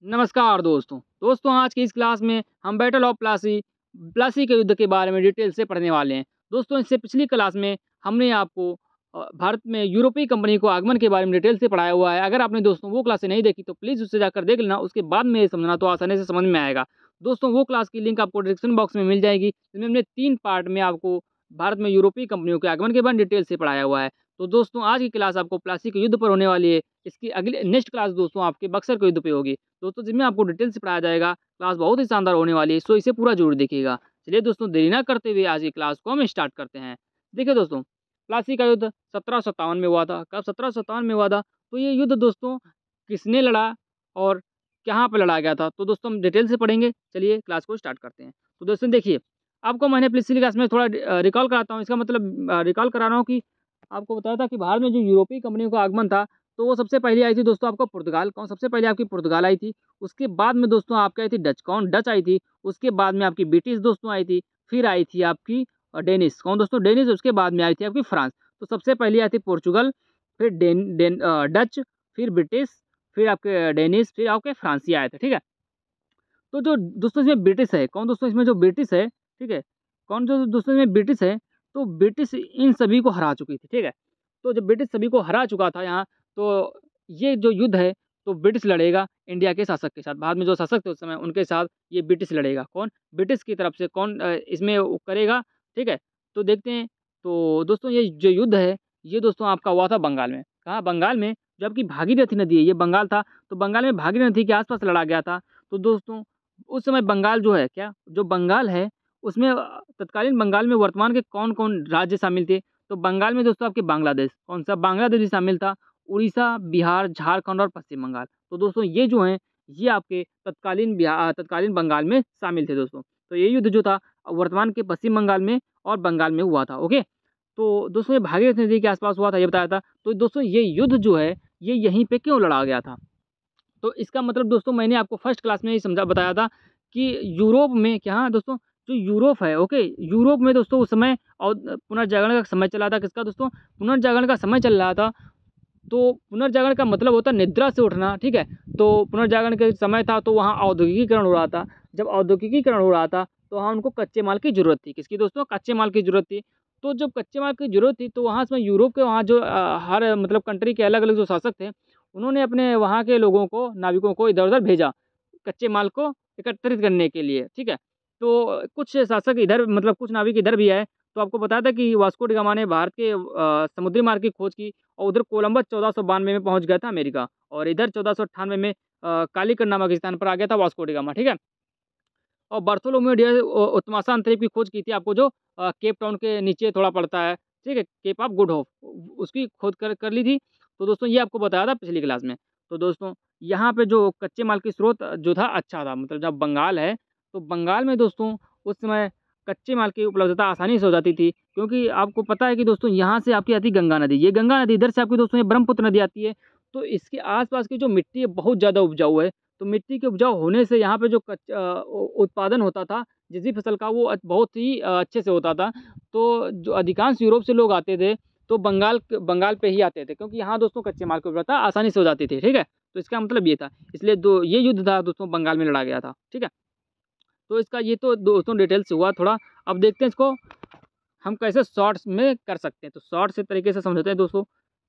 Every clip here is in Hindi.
नमस्कार दोस्तों आज की इस क्लास में हम बैटल ऑफ प्लासी प्लासी के युद्ध के बारे में डिटेल से पढ़ने वाले हैं। दोस्तों इससे पिछली क्लास में हमने आपको भारत में यूरोपीय कंपनी को आगमन के बारे में डिटेल से पढ़ाया हुआ है। अगर आपने दोस्तों वो क्लासें नहीं देखी तो प्लीज़ उससे जाकर देख लेना, उसके बाद में ये समझना तो आसानी से समझ में आएगा। दोस्तों वो क्लास की लिंक आपको डिस्क्रिप्शन बॉक्स में मिल जाएगी, जिसमें हमने 3 पार्ट में आपको भारत में यूरोपीय कंपनियों के आगमन के बारे में डिटेल से पढ़ाया हुआ है। तो दोस्तों आज की क्लास आपको प्लासी के युद्ध पर होने वाली है। इसकी अगली नेक्स्ट क्लास दोस्तों आपके बक्सर के युद्ध पे होगी दोस्तों, जिसमें आपको डिटेल से पढ़ाया जाएगा। क्लास बहुत ही शानदार होने वाली है, सो इसे पूरा जरूर देखिएगा। चलिए दोस्तों देरी ना करते हुए आज की क्लास को हम स्टार्ट करते हैं। देखिए दोस्तों, प्लासी का युद्ध 1757 में हुआ था। कब 1757 में हुआ था? तो ये युद्ध दोस्तों किसने लड़ा और कहाँ पर लड़ा गया था, तो दोस्तों हम डिटेल से पढ़ेंगे। चलिए क्लास को स्टार्ट करते हैं। तो दोस्तों देखिए, आपको मैंने पिछली क्लास में थोड़ा रिकॉल कराता हूँ। इसका मतलब रिकॉल करा रहा हूँ कि आपको बताया था कि भारत में जो यूरोपीय कंपनियों का आगमन था, तो वो सबसे पहले आई थी दोस्तों आपको पुर्तगाल। कौन सबसे पहले? आपकी पुर्तगाल आई थी। उसके बाद में दोस्तों आपकी आई थी डच। कौन? डच आई थी। उसके बाद में आपकी ब्रिटिश दोस्तों आई थी। फिर आई थी आपकी डेनिस। कौन दोस्तों? डेनिस। उसके बाद में आई थी आपकी फ्रांस। तो सबसे पहले आई थी पोर्चुगल, फिर डच, फिर ब्रिटिश, फिर आपके डेनिस, फिर आपके फ्रांसी आए थे। ठीक है। तो जो दोस्तों इसमें ब्रिटिश है, कौन दोस्तों इसमें जो ब्रिटिश है, ठीक है, कौन जो दोस्तों इसमें ब्रिटिश है, तो ब्रिटिश इन सभी को हरा चुकी थी। ठीक है। तो जब ब्रिटिश सभी को हरा चुका था यहाँ, तो ये जो युद्ध है तो ब्रिटिश लड़ेगा इंडिया के शासक के साथ। भारत में जो शासक थे उस समय उनके साथ ये ब्रिटिश लड़ेगा। कौन? ब्रिटिश की तरफ से कौन इसमें वो करेगा। ठीक है। तो देखते हैं। तो दोस्तों ये जो युद्ध है ये दोस्तों आपका हुआ था बंगाल में। कहाँ? बंगाल में। जो आपकी भागीरथी नदी है, ये बंगाल था, तो बंगाल में भागीरथी नदी के आसपास लड़ा गया था। तो दोस्तों उस समय बंगाल जो है, क्या जो बंगाल है उसमें तत्कालीन बंगाल में वर्तमान के कौन-कौन राज्य शामिल थे? तो बंगाल में दोस्तों आपके बांग्लादेश, कौन-सा? बांग्लादेश भी शामिल था, उड़ीसा, बिहार, झारखंड और पश्चिम बंगाल। तो दोस्तों ये जो हैं, ये आपके तत्कालीन बंगाल में शामिल थे दोस्तों। तो ये युद्ध जो था वर्तमान के पश्चिम बंगाल में और बंगाल में हुआ था। ओके। तो दोस्तों ये भागीरथी नदी के आस-पास हुआ था, ये बताया था। तो दोस्तों ये युद्ध जो है, ये यहीं पे क्यों लड़ा गया था? तो इसका मतलब दोस्तों मैंने आपको फर्स्ट क्लास में ही समझा बताया था कि यूरोप में क्या, हाँ दोस्तों, जो यूरोप है, ओके, यूरोप में दोस्तों उस समय और पुनर्जागरण का समय चला था। किसका दोस्तों? पुनर्जागरण का समय चल रहा था। तो पुनर्जागरण का मतलब होता है निद्रा से उठना। ठीक है। तो पुनर्जागरण के समय था तो वहाँ औद्योगिकीकरण हो रहा था। जब औद्योगिकीकरण हो रहा था तो वहाँ उनको कच्चे माल की ज़रूरत थी। किसकी दोस्तों? कच्चे माल की ज़रूरत थी। तो जब कच्चे माल की ज़रूरत थी तो वहाँ से यूरोप के वहाँ जो हर मतलब कंट्री के अलग अलग जो शासक थे, उन्होंने अपने वहाँ के लोगों को, नाविकों को इधर उधर भेजा कच्चे माल को एकत्रित करने के लिए। ठीक है। तो कुछ शासक इधर मतलब कुछ नाविक इधर भी आए। तो आपको बताया था कि वास्को डी गामा ने भारत के समुद्री मार्ग की खोज की, और उधर कोलंबस 1492 में पहुंच गया था अमेरिका, और इधर 1498 में कालीकट नामक स्थान पर आ गया था वास्को डी गामा। ठीक है। और बार्थोलोम्यू डिअस उत्मासा अंतरीप की खोज की थी, आपको जो केप टाउन के नीचे थोड़ा पड़ता है। ठीक है, केप ऑफ गुड होप, उसकी खोज कर ली थी। तो दोस्तों ये आपको बताया था पिछली क्लास में। तो दोस्तों यहाँ पे जो कच्चे माल की स्रोत जो था अच्छा था, मतलब जब बंगाल है तो बंगाल में दोस्तों उस समय कच्चे माल की उपलब्धता आसानी से हो जाती थी, क्योंकि आपको पता है कि दोस्तों यहाँ से आपकी आती है गंगा नदी। ये गंगा नदी इधर से आपकी दोस्तों ये ब्रह्मपुत्र नदी आती है। तो इसके आसपास की जो मिट्टी है बहुत ज़्यादा उपजाऊ है। तो मिट्टी के उपजाऊ होने से यहाँ पे जो उत्पादन होता था जिस भी फसल का, वो बहुत ही अच्छे से होता था। तो जो अधिकांश यूरोप से लोग आते थे तो बंगाल पे ही आते थे, क्योंकि यहाँ दोस्तों कच्चे माल की उपलब्धता आसानी से हो जाती थी। ठीक है। तो इसका मतलब ये था, इसलिए ये युद्ध था दोस्तों बंगाल में लड़ा गया था। ठीक है। तो इसका ये तो दोस्तों डिटेल से हुआ थोड़ा। अब देखते हैं इसको हम कैसे शॉर्ट्स में कर सकते हैं। तो शॉर्ट से तरीके से समझते हैं दोस्तों।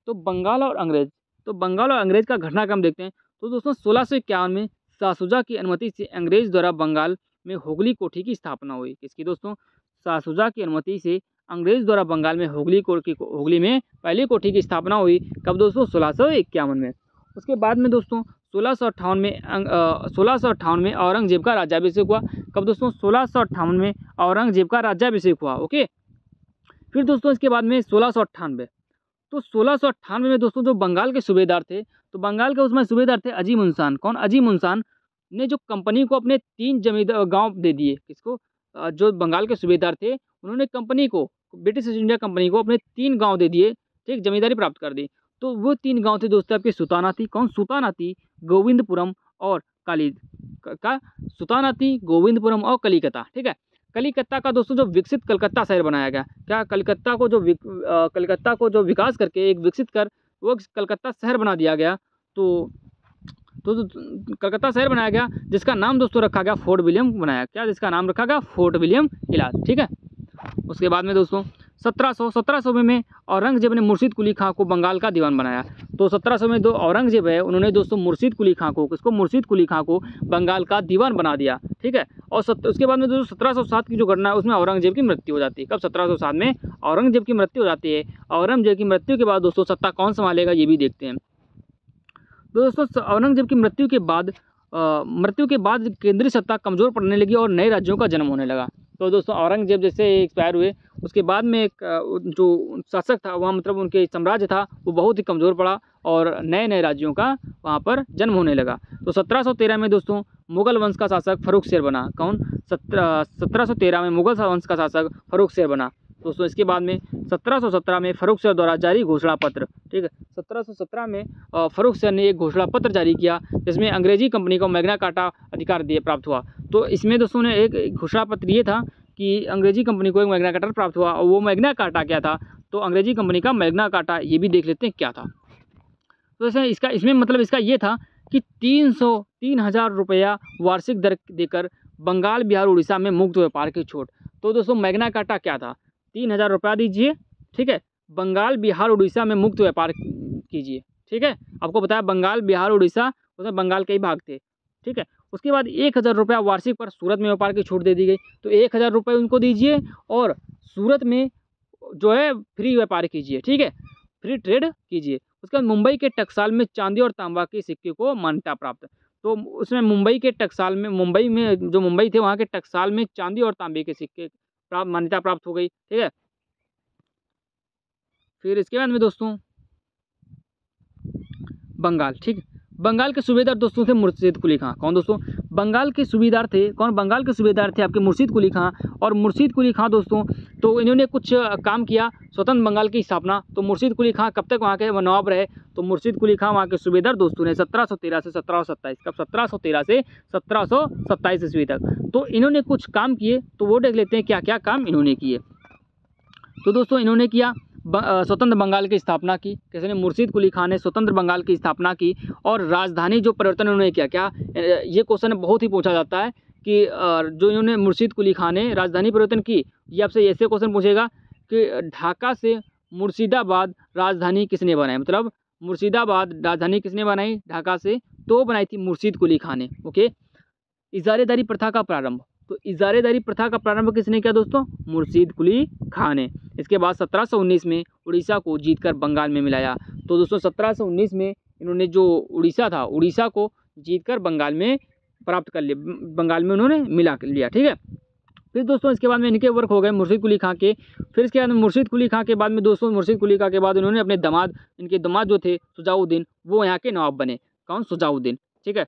तो बंगाल और अंग्रेज का घटनाक्रम देखते हैं। तो दोस्तों 1651 में शाहशुजा की अनुमति से अंग्रेज द्वारा बंगाल में होगली कोठी की स्थापना हुई। किसकी दोस्तों? शाहशुजा की अनुमति से अंग्रेज द्वारा बंगाल में होगली में पहली कोठी की स्थापना हुई। कब दोस्तों? 1651 में। उसके बाद में दोस्तों 1658 में औरंगजेब का राज्याभिषेक हुआ। कब दोस्तों? 1658 में औरंगजेब का राज्याभिषेक हुआ। ओके। फिर दोस्तों इसके बाद में 1698, तो 1698 में दोस्तों जो बंगाल के सूबेदार थे, तो बंगाल के उसमें सूबेदार थे अजीम उनसान। कौन? अजीम उनसान ने जो कंपनी को अपने 3 जमींदार गांव दे दिए। किसको? जो बंगाल के सूबेदार थे उन्होंने कंपनी को, ब्रिटिश ईस्ट इंडिया कंपनी को अपने 3 गांव दे दिए। ठीक, जमींदारी प्राप्त कर दी। तो वो 3 गांव थे दोस्तों आपके सुताना थी। कौन? सुताना थी, गोविंदपुरम और काली का सुताना थी, गोविंदपुरम और कलिकता। ठीक है। कलिकत्ता का दोस्तों जो विकसित कलकत्ता शहर बनाया गया। क्या? कलकत्ता को जो विकास करके एक विकसित कर वो कलकत्ता शहर बना दिया गया। तो तो कलकत्ता शहर बनाया गया जिसका नाम दोस्तों रखा गया फोर्ट विलियम बनाया, क्या जिसका नाम रखा गया फोर्ट विलियम किला, ठीक है। उसके बाद में दोस्तों 1700 में औरंगजेब ने मुर्शीद कुली खां को बंगाल का दीवान बनाया। तो 1700 में दो औरंगजेब है, उन्होंने दोस्तों मुर्शीद कुली खां को, किसको, मुर्शीद कुली खां को बंगाल का दीवान बना दिया, ठीक है। और उसके बाद में दोस्तों 1707 की जो घटना है उसमें औरंगजेब की मृत्यु हो जाती है। कब? 1707 में औरंगजेब की मृत्यु हो जाती है। औरंगजेब की मृत्यु के बाद दोस्तों सत्ता कौन संभालेगा ये भी देखते हैं। तो दोस्तों औरंगजेब की मृत्यु के बाद केंद्रीय सत्ता कमज़ोर पड़ने लगी और नए राज्यों का जन्म होने लगा। तो दोस्तों औरंगजेब जैसे एक्सपायर हुए उसके बाद में एक जो शासक था वहाँ, मतलब उनके साम्राज्य था वो बहुत ही कमज़ोर पड़ा और नए नए राज्यों का वहाँ पर जन्म होने लगा। तो 1713 में दोस्तों मुगल वंश का शासक फर्रुख शेर बना। कौन? 1713 में मुगल वंश का शासक फर्रुख शेर बना दोस्तों। इसके बाद में 1717 में फर्रुख शेर द्वारा जारी घोषणा पत्र, ठीक है। 1717 में फर्रुख शेर ने एक घोषणा पत्र जारी किया जिसमें अंग्रेजी कंपनी को मैग्ना कार्टा अधिकार प्राप्त हुआ। तो इसमें दोस्तों ने एक घोषणा पत्र ये था कि अंग्रेजी कंपनी को एक मैग्ना कार्टा प्राप्त हुआ, और वो मैग्ना कार्टा क्या था? तो अंग्रेजी कंपनी का मैग्ना कार्टा ये भी देख लेते हैं क्या था। तो जैसे इसमें मतलब इसका ये था कि 3,000 रुपया वार्षिक दर देकर बंगाल, बिहार, उड़ीसा में मुक्त व्यापार की छूट। तो दोस्तों मैग्ना कार्टा क्या था? 3,000 रुपया दीजिए, ठीक है, बंगाल, बिहार, उड़ीसा में मुक्त व्यापार कीजिए, ठीक है। आपको बताया बंगाल, बिहार, उड़ीसा उसमें बंगाल के ही भाग थे, ठीक है। उसके बाद 1,000 रुपया वार्षिक पर सूरत में व्यापार की छूट दे दी गई। तो 1,000 रुपये उनको दीजिए और सूरत में जो है फ्री व्यापार कीजिए, ठीक है, फ्री ट्रेड कीजिए। उसके बाद मुंबई के टकसाल में चांदी और तांबा के सिक्के को मान्यता प्राप्त। तो उसमें मुंबई के टकसाल में, मुंबई में जो मुंबई थे वहाँ के टकसाल में चांदी और तांबे के सिक्के मान्यता प्राप्त हो गई, ठीक है। फिर इसके बाद में दोस्तों बंगाल, ठीक, बंगाल के सूबेदार दोस्तों थे मुर्शीद कुली खां। कौन दोस्तों? बंगाल के सूबेदार थे। कौन? बंगाल के सूबेदार थे आपके मुर्शीद कुली खां। और मुर्शीद कुली खां दोस्तों, तो इन्होंने कुछ काम किया, स्वतंत्र बंगाल की स्थापना। तो मुर्शीद कुली खां कब तक वहाँ के नवाब रहे? तो मुर्शीद कुली खां वहाँ के सूबेदार दोस्तों ने 1713 से 1727, कब? 1713 से 1727 ईस्वी तक। तो इन्होंने कुछ काम किए, तो वो देख लेते हैं क्या क्या काम इन्होंने किए। तो दोस्तों इन्होंने किया स्वतंत्र बंगाल की स्थापना की। किसने? मुर्शीद कुली खां ने स्वतंत्र बंगाल की स्थापना की। और राजधानी जो परिवर्तन उन्होंने किया, क्या ये क्वेश्चन बहुत ही पूछा जाता है कि जो इन्होंने मुर्शीद कुली खां ने राजधानी परिवर्तन की, ये आपसे ऐसे क्वेश्चन पूछेगा कि ढाका से मुर्शिदाबाद राजधानी किसने बनाई? मतलब मुर्शिदाबाद राजधानी किसने बनाई ढाका से? तो बनाई थी मुर्शीद कुली खां ने, ओके। इजारेदारी प्रथा का प्रारंभ, तो इजारेदारी प्रथा का प्रारंभ किसने किया दोस्तों? मुर्शीद कुली खां ने। इसके बाद 1719 में उड़ीसा को जीतकर बंगाल में मिलाया। तो दोस्तों 1719 में इन्होंने जो उड़ीसा था, उड़ीसा को जीतकर बंगाल में प्राप्त कर लिया, बंगाल में उन्होंने मिला लिया, ठीक है। फिर दोस्तों इसके बाद में इनके वर्क हो गए मुर्शीद कुली खां के। फिर इसके बाद में मुर्शीद कुली खां के बाद में दोस्तों, मुर्शीद कुली खां के बाद उन्होंने अपने दामाद, इनके दामाद जो थे शुजाउद्दीन, वो यहाँ के नवाब बने। कौन? शुजाउद्दीन, ठीक है।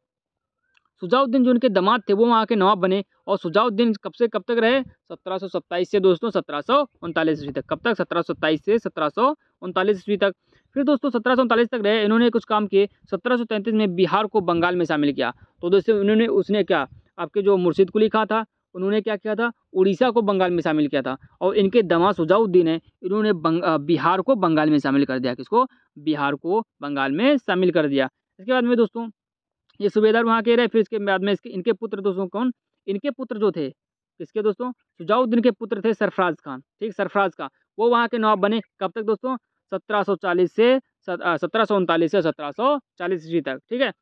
शुजाउद्दीन जो उनके दामाद थे वो वहाँ के नवाब बने। और शुजाउद्दीन कब से कब तक रहे? 1727 से दोस्तों 1739 ईस्वी तक। कब तक? 1727 से 1739 ईस्वी तक। फिर दोस्तों 1739 तक रहे, इन्होंने कुछ काम किए। 1733 में बिहार को बंगाल में शामिल किया। तो दोस्तों उसने क्या, आपके जो मुर्शीद कुली खां था उन्होंने क्या किया था? उड़ीसा को बंगाल में शामिल किया था। और इनके दामाद शुजाउद्दीन है, इन्होंने बिहार को बंगाल में शामिल कर दिया। किसको? बिहार को बंगाल में शामिल कर दिया। इसके बाद में दोस्तों ये सूबेदार वहाँ के रहे। फिर इसके बाद में इनके पुत्र दोस्तों, कौन? इनके पुत्र जो थे, किसके दोस्तों? शुजाउद्दीन के पुत्र थे सरफराज खान, ठीक, सरफराज खान, वो वहाँ के नवाब बने। कब तक दोस्तों? 1740 से 1739 से 1740 ईस्वी तक, ठीक है।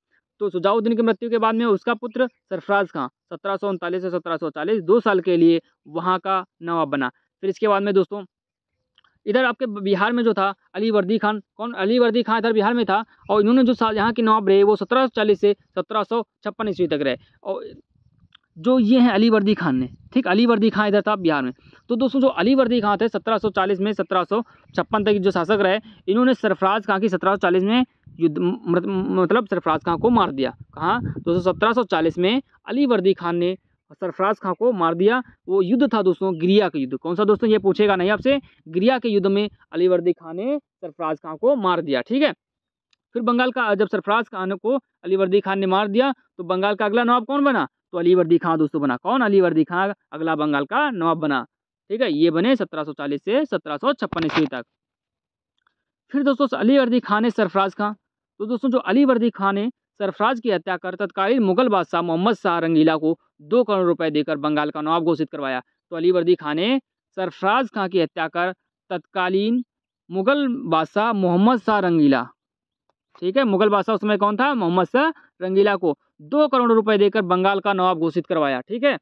तो शुजाउद्दीन की मृत्यु के बाद में उसका पुत्र सरफराज खान 1739 से 1740 2 साल के लिए वहाँ का नवाब बना। फिर इसके बाद में दोस्तों इधर आपके बिहार में जो था अलीवर्दी खान, कौन? अलीवर्दी खान इधर बिहार में था। और इन्होंने जो यहाँ के नवाब रहे वो 1740 से 1756 ईस्वी तक रहे। और जो ये हैं अलीवर्दी खान ने, ठीक, अलीवर्दी खान इधर था बिहार में। तो दोस्तों जो अलीवर्दी खान थे 1740 में 1756 तक जो शासक रहे, इन्होंने सरफराज खान की 1740 में युद्ध, मतलब सरफराज खान को मार दिया। कहाँ दोस्तों? 1740 में अलीवर्दी खान ने सरफराज खान को मार दिया। वो युद्ध था दोस्तों गिरिया का युद्ध। कौन सा दोस्तों? ये पूछेगा नहीं आपसे। गिरिया के युद्ध में अलीवर्दी खान ने सरफराज खान को मार दिया, ठीक है। फिर बंगाल का, जब सरफराज खान को अलीवर्दी खान ने मार दिया तो बंगाल का अगला नवाब कौन बना? तो अलीवर्दी खान दोस्तों बना। कौन? अलीवर्दी खान अगला बंगाल का नवाब बना, ठीक है। ये बने 1740 से 1756 ईस्वी तक। फिर दोस्तों अलीवर्दी खान ने सरफराज खान, तो दोस्तों जो अलीवर्दी खान ने सरफराज की हत्या कर तत्कालीन मुगल बादशाह मोहम्मद शाह रंगीला को 2 करोड़ रुपए देकर बंगाल का नवाब घोषित करवाया। तो अलीवर्दी खां ने सरफराज खां की हत्या कर तत्कालीन मुगल बादशाह मोहम्मद शाह रंगीला, ठीक है, मुगल बादशाह उस समय कौन था, मोहम्मद शाह रंगीला को 2 करोड़ रुपए देकर बंगाल का नवाब घोषित करवाया। ठीक है,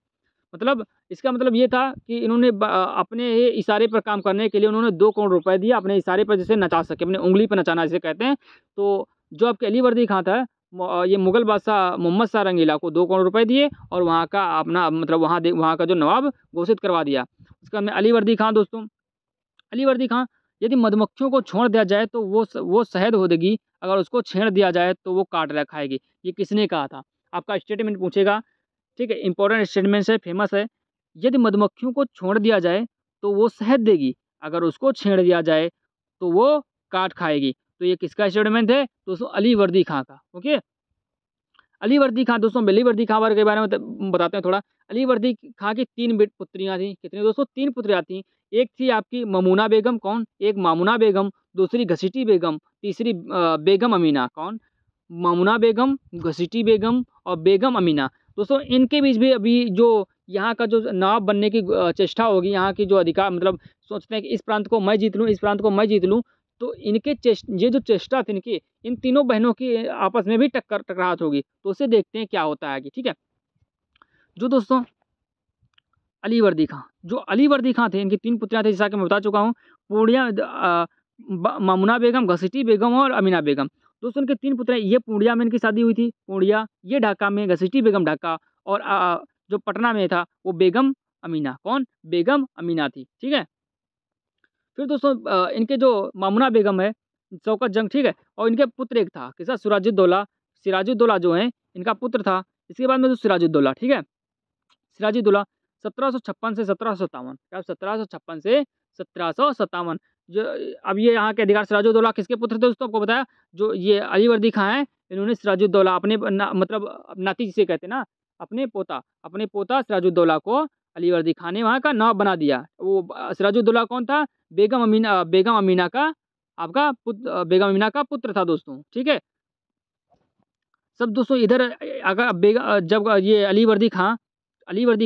मतलब इसका मतलब ये था कि इन्होंने अपने इशारे पर काम करने के लिए उन्होंने 2 करोड़ रुपए दिए, अपने इशारे पर जैसे नचा सके, अपने उंगली पर नचाना जिसे कहते हैं। तो जो आपके अलीवर्दी खां था, ये मुगल बादशाह मोहम्मद शाह रंगीला को 2 करोड़ रुपए दिए और वहाँ का अपना मतलब वहाँ का जो नवाब घोषित करवा दिया। उसका मैं अलीवर्दी खां दोस्तों, अलीवर्दी खां यदि मधुमक्खियों को छोड़ दिया जाए तो वो शहद हो देगी, अगर उसको छेड़ दिया जाए तो वो काट खाएगी। ये किसने कहा था, आपका स्टेटमेंट पूछेगा। ठीक है, इंपॉर्टेंट स्टेटमेंट है, फेमस है। यदि मधुमक्खियों को छोड़ दिया जाए तो वो शहद देगी, अगर उसको छेड़ दिया जाए तो वो काट खाएगी। तो ये किसका स्टेटमेंट है दोस्तों, अलीवर्दी खां का। ओके, अलीवर्दी खां दोस्तों, अलीवर्दी खां के बारे में बताते हैं थोड़ा। अलीवर्दी खां की 3 पुत्रियां थी, कितनी दोस्तों, 3 पुत्रियां थी। एक थी आपकी ममूना बेगम, कौन, एक मामुना बेगम, दूसरी घसीटी बेगम, तीसरी बेगम अमीना। कौन, मामुना बेगम, घसीटी बेगम और बेगम अमीना। दोस्तों इनके बीच भी अभी जो यहाँ का जो नवाब बनने की चेष्टा होगी, यहाँ की जो अधिकार मतलब सोचते हैं कि इस प्रांत को मैं जीत लूँ, इस प्रांत को मैं जीत लूँ, तो इनके ये जो चेष्टा थी इनकी, इन तीनों बहनों की आपस में भी टकराहट होगी। तो उसे देखते हैं क्या होता है आगे। ठीक है, जो दोस्तों अलीवर्दी खां, जो अलीवर्दी खां थे, इनकी 3 पुत्रियां थी, जैसा कि मैं बता चुका हूँ, पूर्णिया, मामुना बेगम, घसीटी बेगम और अमीना बेगम। दोस्तों इनके 3 पुत्र, ये पूर्णिया में इनकी शादी हुई थी, पूर्णिया, ये ढाका में, घसीटी बेगम ढाका, और जो पटना में था वो बेगम अमीना। कौन, बेगम अमीना थी। ठीक है, फिर दोस्तों इनके जो मामुना बेगम है, शौकत जंग, ठीक है, और इनके पुत्र एक था किसा, सिराजुद्दौला। सिराजुद्दौला जो है इनका पुत्र था। इसके बाद में जो सिराजुद्दौला, ठीक है, सिराजुद्दौला 1756 से 1757, क्या 1756 से 1757। जो अब ये यहाँ के अधिकार, सिराजुद्दौला किसके पुत्र थे दोस्तों, आपको बताया, जो ये अलीवर्दी खां हैं, इन्होंने सिराजुद्दौला अपने मतलब नाती जिसे कहते हैं ना, अपने पोता सिराजुद्दौला को अलीवर्दी खां ने वहाँ का नवाब बना दिया। वो सिराजुद्दौला कौन था, बेगम अमीना का आपका पुत्र, बेगम अमीना का पुत्र था दोस्तों। ठीक है, सब दोस्तों इधर अगर जब ये अलीवर्दी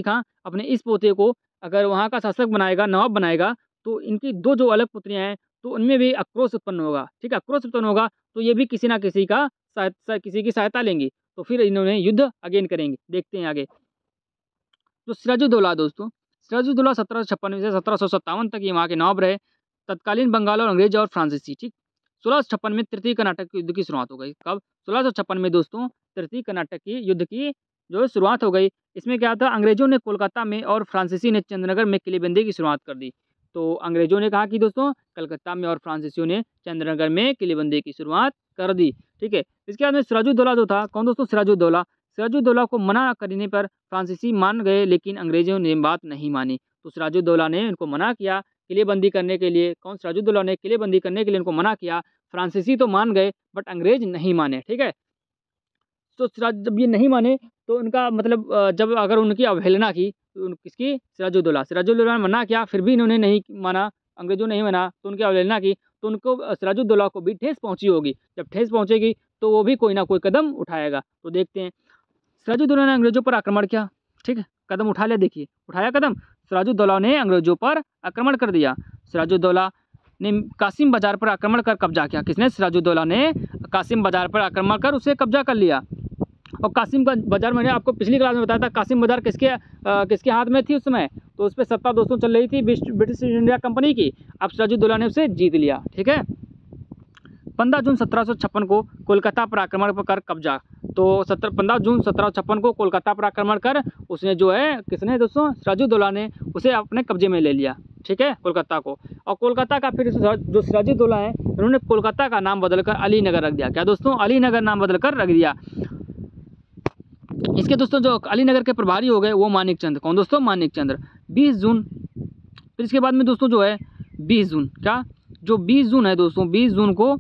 खां अपने इस पोते को अगर वहाँ का शासक बनाएगा, नवाब बनाएगा, तो इनकी 2 जो अलग पुत्रियां हैं, तो उनमें भी आक्रोश उत्पन्न होगा। ठीक है, आक्रोश उत्पन्न होगा तो ये भी किसी ना किसी की सहायता लेंगी, तो फिर इन्होंने युद्ध अगेन करेंगे। देखते हैं आगे। तो सिराजुद्दौला दोस्तों, सिराजुद्दौला 1756 से 1757 तक ये वहाँ के नवाब रहे। तत्कालीन बंगाल और अंग्रेज और फ्रांसीसी। ठीक, 1656 में तृतीय कर्नाटक युद्ध की शुरुआत हो गई। कब, 1656 में दोस्तों तृतीय कर्नाटक की युद्ध की जो शुरुआत हो गई। इसमें क्या था, अंग्रेजों ने कोलकाता में और फ्रांसीसी ने चंद्रनगर में किलेबंदी की शुरुआत कर दी। तो अंग्रेजों ने कहा कि दोस्तों कलकत्ता में और फ्रांसीसियों ने चंद्रनगर में किलेबंदी की शुरुआत कर दी। ठीक है, इसके बाद में सिराजुद्दौला जो था, कौन दोस्तों, सिराजुद्दौला को मना करने पर फ्रांसीसी मान गए, लेकिन अंग्रेजों ने बात नहीं मानी। तो सिराजुद्दौला ने इनको मना किया किलेबंदी करने के लिए। कौन, सिराजुद्दौला ने किलेबंदी करने के लिए इनको मना किया। फ्रांसीसी तो मान गए बट अंग्रेज नहीं माने। ठीक है, तो जब ये नहीं माने तो उनका मतलब जब अगर उनकी अवहेलना की, तो किसकी, सिराजुद्दौला ने मना किया, फिर भी इन्होंने नहीं माना, अंग्रेजों ने नहीं माना, तो उनकी अवहेलना की, तो उनको सिराजुद्दौला को भी ठेस पहुंची होगी। जब ठेस पहुंचेगी तो वो भी कोई ना कोई कदम उठाएगा। तो देखते हैं, सिराजुद्दौला ने अंग्रेजों पर आक्रमण किया। ठीक है, कदम उठा लिया, देखिए उठाया कदम, सिराजुद्दौला ने अंग्रेजों पर आक्रमण कर दिया। सिराजुद्दौला ने कासिम बाजार पर आक्रमण कर कब्जा किया। किसने, सिराजुद्दौला ने कासिम बाजार पर आक्रमण कर उसे कब्जा कर लिया। और कासिम का बाजार, मैंने आपको पिछली क्लास में बताया था, कासिम बाजार किसके हाथ में थी उस समय, तो उस पर सत्ता दोस्तों चल रही थी ब्रिटिश इंडिया कंपनी की। अब सिराजुद्दौला ने उसे जीत लिया। ठीक है, 15 जून 1756 को कोलकाता पर आक्रमण कर कब्जा। तो 15 जून 1756 को कोलकाता पर आक्रमण कर उसने जो है, किसने दोस्तों, सिराजुद्दौला ने उसे अपने कब्जे में ले लिया। ठीक है, कोलकाता को। और कोलकाता का फिर जो सिराजुद्दौला है, उन्होंने कोलकाता का नाम बदलकर अलीनगर रख दिया। क्या दोस्तों, अलीनगर नाम बदलकर रख दिया। इसके दोस्तों जो अलीनगर के प्रभारी हो गए वो मानिक चंद्र। कौन दोस्तों, मानिक चंद्र। 20 जून, फिर इसके बाद में दोस्तों जो है 20 जून, क्या जो 20 जून है दोस्तों, 20 जून को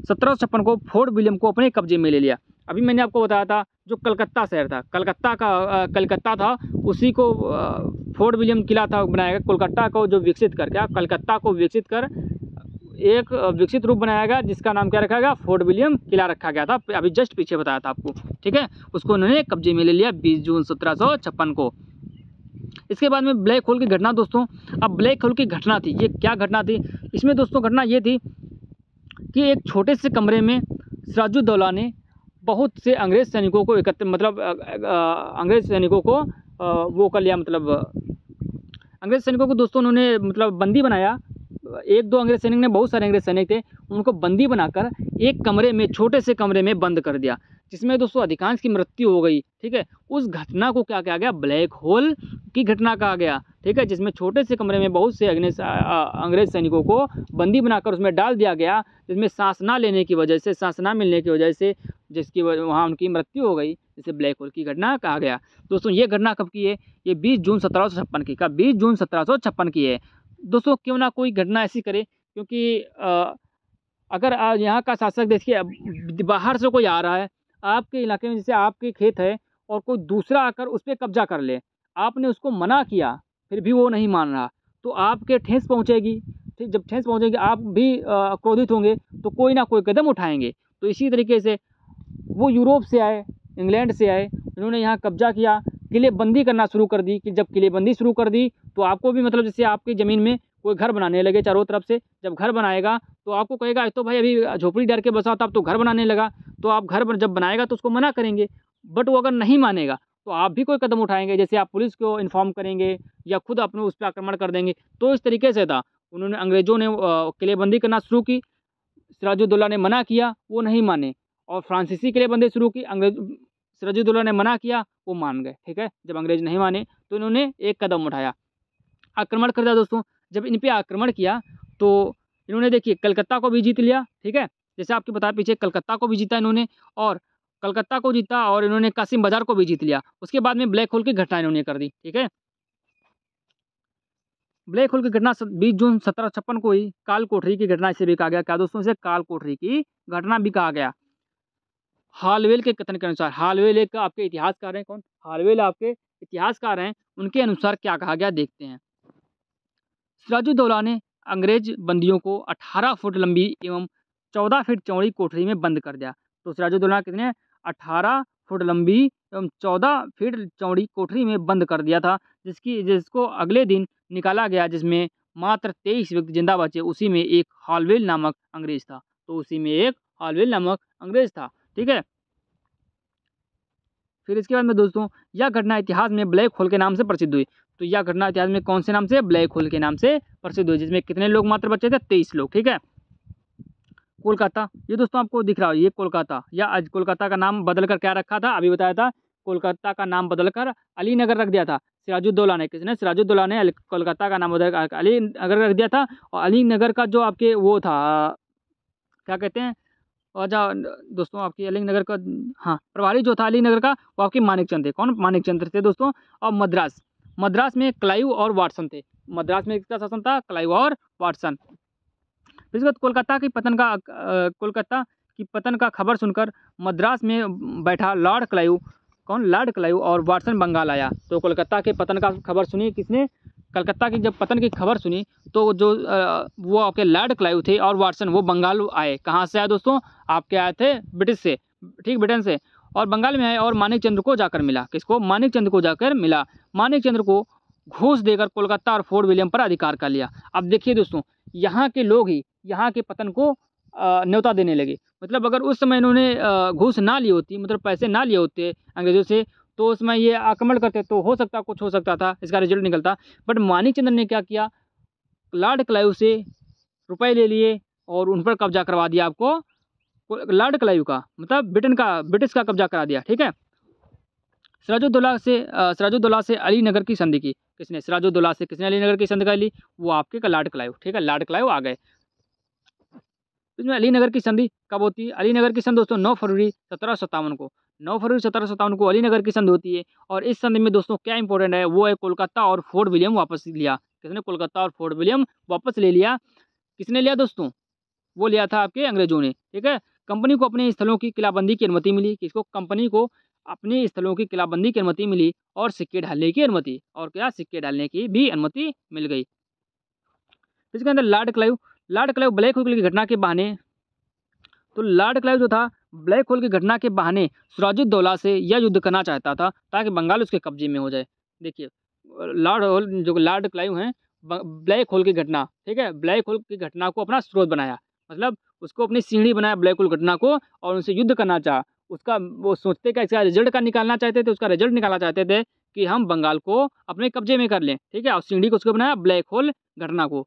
1756 को फोर्ट विलियम को अपने कब्जे में ले लिया। अभी मैंने आपको बताया था जो कलकत्ता शहर था, कलकत्ता था, उसी को फोर्ट विलियम किला था बनाया गया। कोलकाता को जो विकसित कर, क्या कलकत्ता को विकसित कर एक विकसित रूप बनाया गया जिसका नाम क्या रखा गया, फोर्ट विलियम किला रखा गया था। अभी जस्ट पीछे बताया था आपको, ठीक है। उसको उन्होंने कब्जे में ले लिया 20 जून 1756 को। इसके बाद में ब्लैक होल की घटना दोस्तों। अब ब्लैक होल की घटना थी, ये क्या घटना थी, इसमें दोस्तों घटना ये थी कि एक छोटे से कमरे में सिराजुद्दौला ने बहुत से अंग्रेज़ सैनिकों को एकत्र, मतलब अंग्रेज़ सैनिकों को वो कर लिया, मतलब अंग्रेज़ सैनिकों को दोस्तों उन्होंने मतलब बंदी बनाया। एक दो अंग्रेज़ सैनिक ने, बहुत सारे अंग्रेज़ सैनिक थे, उनको बंदी बनाकर एक कमरे में, छोटे से कमरे में बंद कर दिया, जिसमें दोस्तों अधिकांश की मृत्यु हो गई, ठीक है। उस घटना को क्या कहा गया, ब्लैक होल की घटना कहा गया, ठीक है, जिसमें छोटे से कमरे में बहुत से अंग्रेज़ सैनिकों को बंदी बनाकर उसमें डाल दिया गया, जिसमें सांस ना लेने की वजह से, सांस ना मिलने की वजह से जिसकी वहाँ उनकी मृत्यु हो गई, जिसे ब्लैक होल की घटना कहा गया। दोस्तों ये घटना कब की है, ये 20 जून 1756 की, कब, 20 जून 1756 की है। दोस्तों क्यों ना कोई घटना ऐसी करे, क्योंकि अगर यहाँ का शासक देखिए, बाहर से कोई आ रहा है आपके इलाके में, जैसे आपके खेत है और कोई दूसरा आकर उस पर कब्जा कर ले, आपने उसको मना किया फिर भी वो नहीं मान रहा, तो आपके ठेस पहुँचेगी, ठीक। जब ठेस पहुँचेगी आप भी क्रोधित होंगे, तो कोई ना कोई कदम उठाएंगे। तो इसी तरीके से वो यूरोप से आए, इंग्लैंड से आए, उन्होंने यहाँ कब्जा किया, किलेबंदी करना शुरू कर दी। कि जब किलेबंदी शुरू कर दी तो आपको भी, मतलब जैसे आपकी ज़मीन में कोई घर बनाने लगे चारों तरफ से, जब घर बनाएगा तो आपको कहेगा तो भाई अभी झोपड़ी डाल के बसा था, अब तो घर बनाने लगा, तो आप घर जब बनाएगा तो उसको मना करेंगे, बट वो अगर नहीं मानेगा तो आप भी कोई कदम उठाएंगे, जैसे आप पुलिस को इन्फॉर्म करेंगे या खुद अपने उस पर आक्रमण कर देंगे। तो इस तरीके से था, उन्होंने, अंग्रेज़ों ने किलेबंदी करना शुरू की, सिराजुद्दौला ने मना किया, वो नहीं माने, और फ्रांसीसी किलेबंदी शुरू की, सिराजुद्दौला ने मना किया, वो मान गए, ठीक है। जब अंग्रेज नहीं माने तो इन्होंने एक कदम उठाया, आक्रमण कर दिया दोस्तों। जब इन पे आक्रमण किया तो इन्होंने देखिए कलकत्ता को भी जीत लिया, ठीक है, जैसे आपके बताया पीछे, कलकत्ता को भी जीता इन्होंने, और कलकत्ता को जीता और इन्होंने कासिम बाजार को भी जीत लिया। उसके बाद में ब्लैक होल की घटना इन्होंने कर दी, ठीक है। ब्लैक होल की घटना 20 जून 1756 को हुई। काल कोठरी की घटना इसे भी कहा गया, क्या दोस्तों, इसे काल कोठरी की घटना भी कहा गया। हालवेल के कथन के अनुसार, हालवेल एक आपके इतिहासकार हैं, कौन, हालवेल आपके इतिहासकार हैं, उनके अनुसार क्या कहा गया देखते हैं। सिराजुद्दौला ने अंग्रेज बंदियों को 18 फुट लंबी एवं 14 फीट चौड़ी कोठरी में बंद कर दिया। तो सिराजुद्दौला कितने, 18 फुट लंबी एवं 14 फीट चौड़ी कोठरी में बंद कर दिया था, जिसको अगले दिन निकाला गया, जिसमें मात्र 23 व्यक्ति जिंदा बचे। उसी में एक हालवेल नामक अंग्रेज था, तो उसी में एक हालवेल नामक अंग्रेज था, ठीक है। फिर इसके बाद में दोस्तों यह घटना इतिहास में ब्लैक होल के नाम से प्रसिद्ध हुई। तो यह घटना इतिहास में कौन से नाम से, ब्लैक होल के नाम से प्रसिद्ध हुई, जिसमें कितने लोग मात्र बचे थे, 23 लोग, ठीक है। कोलकाता, ये दोस्तों आपको दिख रहा है, ये कोलकाता, या आज कोलकाता का नाम बदलकर क्या रखा था, अभी बताया था, कोलकाता का नाम बदलकर अलीनगर रख दिया था। सिराजुद्दौला ने, किसने, सिराजुद्दौला ने कोलकाता का नाम बदलकर अलीनगर रख दिया था। और अलीनगर का जो आपके वो था, क्या कहते हैं, और जहाँ दोस्तों आपकी अलीनगर का, हाँ, प्रभारी जो था अलीनगर का, वो आपके मानिकचंद थे। कौन, मानिकचंद थे दोस्तों। और मद्रास में क्लाइव और वाटसन थे। मद्रास में किसका शासन था, क्लाइव और वाटसन। फिर इसके बाद कोलकाता की पतन का खबर सुनकर मद्रास में बैठा लॉर्ड क्लाइव, कौन, लॉर्ड क्लाइव, और वाटसन बंगाल आया। तो कोलकाता के पतन का खबर सुनी किसने, कलकत्ता की जब पतन की खबर सुनी तो जो वो आपके लॉर्ड क्लाइव थे और वाटसन, वो बंगाल आए। कहाँ से आए दोस्तों, आपके आए थे ब्रिटिश से, ठीक, ब्रिटेन से, और बंगाल में आए और मानिकचंद्र को जाकर मिला। किसको, मानिकचंद्र को जाकर मिला। मानिकचंद्र को घूस देकर कोलकाता और फोर्ट विलियम पर अधिकार कर लिया। अब देखिए दोस्तों, यहाँ के लोग ही यहाँ के पतन को न्योता देने लगे। मतलब अगर उस समय इन्होंने घूस ना ली होती, मतलब पैसे ना लिए होते अंग्रेजों से, तो उसमें ये आक्रमण करते तो हो सकता, कुछ हो सकता था, इसका रिजल्ट निकलता। बट मानिकचंद्र ने क्या किया, लॉर्ड क्लाइव से रुपए ले लिए और उन पर कब्जा करवा दिया। आपको लॉर्ड क्लाइव का मतलब ब्रिटिश का कब्जा करा दिया, ठीक है। सिराजुद्दौला से अलीनगर की संधि की, किसने, सिराजुद्दौला से किसने अलीनगर की संधि कर ली, वो आपके लॉर्ड क्लाइव, ठीक है, लॉर्ड क्लाइव आ गए। इसमें अलीनगर की संधि कब होती है, अलीनगर की संधि दोस्तों 9 फरवरी 1757 को, 9 फरवरी 1757 को अलीनगर की संधि होती है। और इस संधि में दोस्तों क्या इंपॉर्टेंट है, वो है कोलकाता और फोर्ट विलियम वापस लिया। किसने, कोलकाता और फोर्ट विलियम वापस ले लिया। किसने लिया दोस्तों, वो लिया था आपके अंग्रेजों ने, ठीक है। कंपनी को अपने स्थलों की किलाबंदी की अनुमति मिली। किसको, कंपनी को अपने स्थलों की किलाबंदी की अनुमति मिली और सिक्के ढालने की अनुमति, और क्या, सिक्के डालने की भी अनुमति मिल गई। इसके अंदर Lord Clive, Lord Clive black hole की घटना के बहाने, तो लॉर्ड क्लाइव जो था ब्लैक होल की घटना के बहाने सिराजुद्दौला से यह युद्ध करना चाहता था ताकि बंगाल उसके कब्जे में हो जाए। देखिए लॉर्ड क्लाइव हैं, ब्लैक होल की घटना, ठीक है, ब्लैक होल की घटना को अपना स्रोत बनाया, मतलब उसको अपनी सीढ़ी बनाया ब्लैक होल घटना को, और उनसे युद्ध करना चाहा। उसका वो सोचते क्या, इसका रिजल्ट का निकालना चाहते थे, उसका रिजल्ट निकालना चाहते थे कि हम बंगाल को अपने कब्जे में कर लें, ठीक है, और सीढ़ी को उसको बनाया ब्लैक होल घटना को।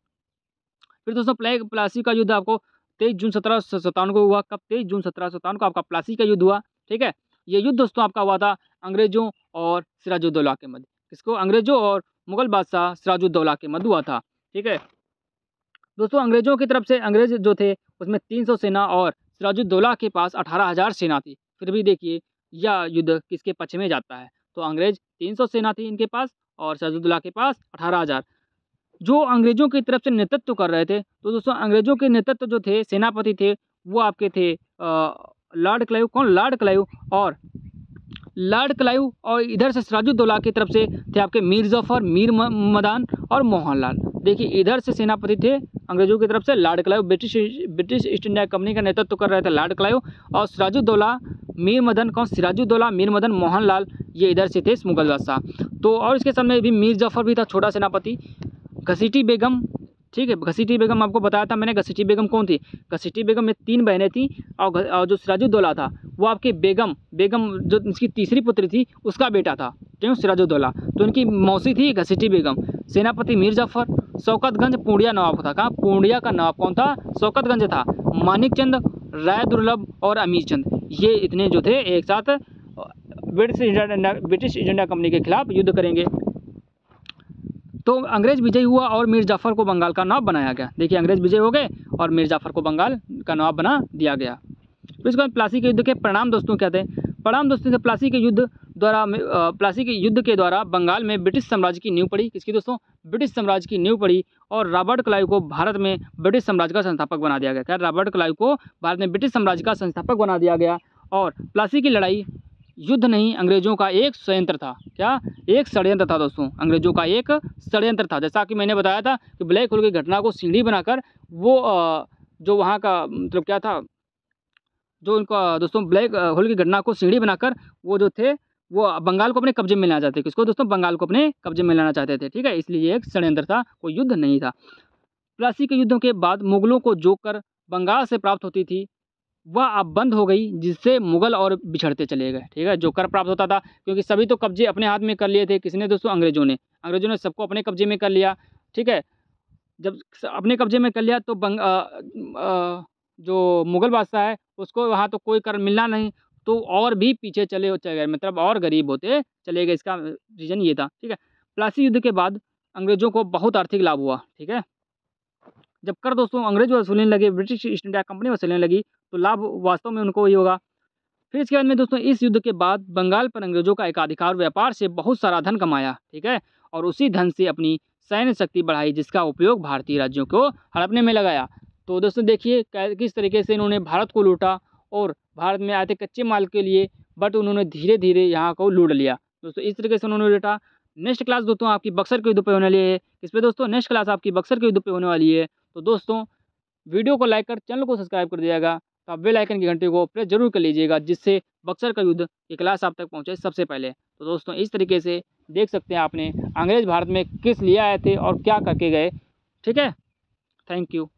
फिर दोस्तों प्लासी का युद्ध आपको 23 जून 1757 को हुआ। कब? 23 जून 1757 को आपका प्लासी का युद्ध हुआ, ठीक है। ये युद्ध दोस्तों आपका हुआ था अंग्रेजों और सिराजुद्दौला के मध्य। किसको? अंग्रेजों और मुगल बादशाह सिराजुद्दौला के मध्य हुआ था, ठीक है। दोस्तों अंग्रेजों की तरफ से अंग्रेज जो थे उसमें 300 सेना और सिराजुद्दौला के पास 18,000 सेना थी। फिर भी देखिए यह युद्ध किसके पक्ष में जाता है, तो अंग्रेज 300 सेना थी इनके पास और सिराजुद्दौला के पास 18,000। जो अंग्रेजों की तरफ से नेतृत्व कर रहे थे, तो दोस्तों अंग्रेजों के नेतृत्व जो थे, सेनापति थे, वो आपके थे लॉर्ड क्लाइव। कौन? लॉर्ड क्लाइव और इधर से सिराजुद्दौला की तरफ से थे आपके मीर जफर, मीर मदान और मोहनलाल। देखिए इधर से सेनापति थे अंग्रेजों की तरफ से Lord Clive, British east India company का नेतृत्व कर रहे थे लॉर्ड क्लाइव, और सिराजुद्दौला मीर मदन, कौन? सिराजुद्दौला, मीर मदन, मोहनलाल, ये इधर से थे मुगल बादशाह। तो और इसके सामने भी मीर जफर भी था, छोटा सेनापति। घसीटी बेगम, ठीक है, घसीटी बेगम आपको बताया था मैंने। घसीटी बेगम कौन थी? घसीटी बेगम में 3 बहनें थी, और जो सिराजुद्दौला था वो आपके बेगम जो इसकी तीसरी पुत्री थी उसका बेटा था, क्यों? सिराजुद्दौला। तो इनकी मौसी थी घसीटी बेगम। सेनापति मीर जफर। शौकतगंज पूर्णिया नवाब था। कहाँ? पूर्णिया का नवाब कौन था? शौकतगंज था। मानिक चंद, राय दुर्लभ और अमीर चंद, ये इतने जो थे एक साथ ब्रिटिश ईस्ट इंडिया कंपनी के खिलाफ युद्ध करेंगे। तो अंग्रेज विजयी हुआ और मीर जाफर को बंगाल का नवाब बनाया गया। देखिए अंग्रेज विजय हो गए और मीर जाफर को बंगाल का नवाब बना दिया गया। फिर इसके बाद प्लासी के युद्ध के परिणाम दोस्तों क्या थे? परिणाम दोस्तों प्लासी के युद्ध के द्वारा बंगाल में ब्रिटिश साम्राज्य की नींव पड़ी। किसकी दोस्तों? ब्रिटिश साम्राज्य की नींव पड़ी, और रॉबर्ट क्लाइव को भारत में ब्रिटिश साम्राज्य का संस्थापक बना दिया गया। क्या? रॉबर्ट क्लाइव को भारत में ब्रिटिश साम्राज्य का संस्थापक बना दिया गया। और प्लासी की लड़ाई युद्ध नहीं, अंग्रेजों का एक षड्यंत्र था। क्या? एक षड्यंत्र था दोस्तों, अंग्रेजों का एक षड्यंत्र था। जैसा कि मैंने बताया था कि ब्लैक होल की घटना को सीढ़ी बनाकर वो जो वहाँ का मतलब क्या था, जो उनका दोस्तों ब्लैक होल की घटना को सीढ़ी बनाकर वो जो थे वो बंगाल को अपने कब्जे में लाना चाहते थे। किसको दोस्तों? बंगाल को अपने कब्जे में लाना चाहते थे, ठीक है। इसलिए एक षड्यंत्र था, कोई युद्ध नहीं था। प्लासी के युद्धों के बाद मुगलों को जो कर बंगाल से प्राप्त होती थी वह अब बंद हो गई, जिससे मुगल और बिछड़ते चले गए, ठीक है। जो कर प्राप्त होता था, क्योंकि सभी तो कब्जे अपने हाथ में कर लिए थे। किसने दोस्तों? अंग्रेजों ने सबको अपने कब्जे में कर लिया, ठीक है। जब अपने कब्जे में कर लिया तो जो मुगल बादशाह है उसको वहाँ तो कोई कर मिलना नहीं, तो और भी पीछे चले गए, मतलब और गरीब होते चले गए। इसका रीज़न ये था, ठीक है। प्लासी युद्ध के बाद अंग्रेजों को बहुत आर्थिक लाभ हुआ, ठीक है। जब कर दोस्तों अंग्रेज वसूलने लगे, ब्रिटिश ईस्ट इंडिया कंपनी वसूलने लगी, तो लाभ वास्तव में उनको ही होगा। फिर इसके बाद में दोस्तों इस युद्ध के बाद बंगाल पर अंग्रेजों का एकाधिकार, व्यापार से बहुत सारा धन कमाया, ठीक है, और उसी धन से अपनी सैन्य शक्ति बढ़ाई, जिसका उपयोग भारतीय राज्यों को हड़पने में लगाया। तो दोस्तों देखिए किस तरीके से इन्होंने भारत को लूटा, और भारत में आए थे कच्चे माल के लिए, बट उन्होंने धीरे धीरे यहाँ को लूट लिया। दोस्तों इस तरीके से उन्होंने लूटा। नेक्स्ट क्लास दोस्तों आपकी बक्सर के युद्ध पे होने वाली है। किस पे दोस्तों? नेक्स्ट क्लास आपकी बक्सर के युद्ध पे होने वाली है। तो दोस्तों वीडियो को लाइक कर चैनल को सब्सक्राइब कर दिएगा, तो आप बेल आइकन की घंटे को प्रेस जरूर कर लीजिएगा, जिससे बक्सर का युद्ध की क्लास आप तक पहुंचे सबसे पहले। तो दोस्तों इस तरीके से देख सकते हैं आपने अंग्रेज भारत में किस लिए आए थे और क्या करके गए, ठीक है। Thank you.